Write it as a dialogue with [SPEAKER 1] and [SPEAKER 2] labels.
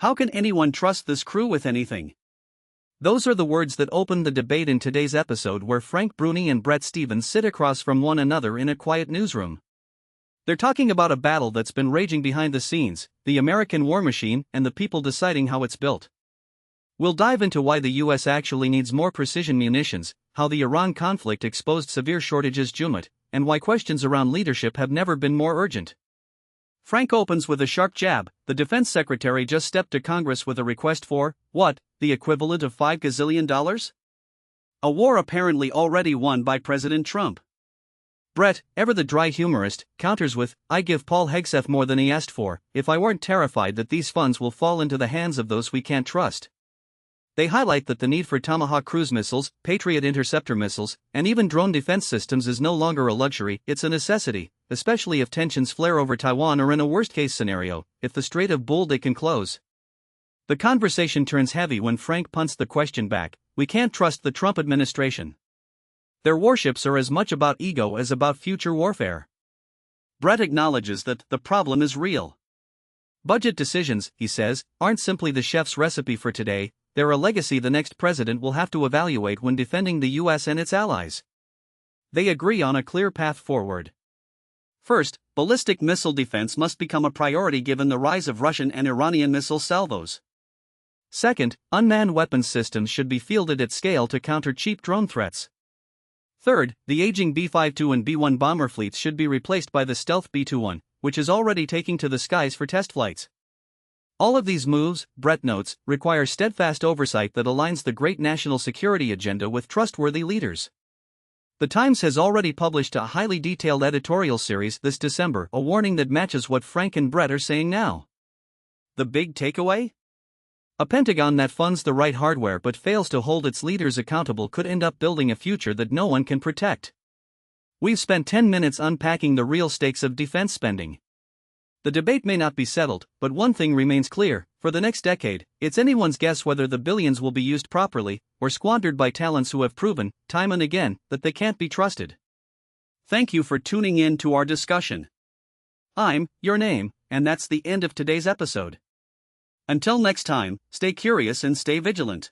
[SPEAKER 1] How can anyone trust this crew with anything? Those are the words that open the debate in today's episode, where Frank Bruni and Bret Stephens sit across from one another in a quiet newsroom. They're talking about a battle that's been raging behind the scenes, the American war machine and the people deciding how it's built. We'll dive into why the US actually needs more precision munitions, how the Iran conflict exposed severe shortages, and why questions around leadership have never been more urgent. Frank opens with a sharp jab. The defense secretary just stepped to Congress with a request for, what, the equivalent of $5 gazillion? A war apparently already won by President Trump. Bret, ever the dry humorist, counters with, I give Paul Hegseth more than he asked for, if I weren't terrified that these funds will fall into the hands of those we can't trust. They highlight that the need for Tomahawk cruise missiles, Patriot interceptor missiles, and even drone defense systems is no longer a luxury, it's a necessity, especially if tensions flare over Taiwan or, in a worst-case scenario, if the Strait of Bull can close. The conversation turns heavy when Frank punts the question back. We can't trust the Trump administration. Their warships are as much about ego as about future warfare. Bret acknowledges that the problem is real. Budget decisions, he says, aren't simply the chef's recipe for today, they're a legacy the next president will have to evaluate when defending the US and its allies. They agree on a clear path forward. First, ballistic missile defense must become a priority given the rise of Russian and Iranian missile salvos. Second, unmanned weapons systems should be fielded at scale to counter cheap drone threats. Third, the aging B-52 and B-1 bomber fleets should be replaced by the stealth B-21, which is already taking to the skies for test flights. All of these moves, Bret notes, require steadfast oversight that aligns the great national security agenda with trustworthy leaders. The Times has already published a highly detailed editorial series this December, a warning that matches what Frank and Bret are saying now. The big takeaway? A Pentagon that funds the right hardware but fails to hold its leaders accountable could end up building a future that no one can protect. We've spent 10 minutes unpacking the real stakes of defense spending. The debate may not be settled, but one thing remains clear: for the next decade, it's anyone's guess whether the billions will be used properly or squandered by talents who have proven, time and again, that they can't be trusted. Thank you for tuning in to our discussion. I'm your name, and that's the end of today's episode. Until next time, stay curious and stay vigilant.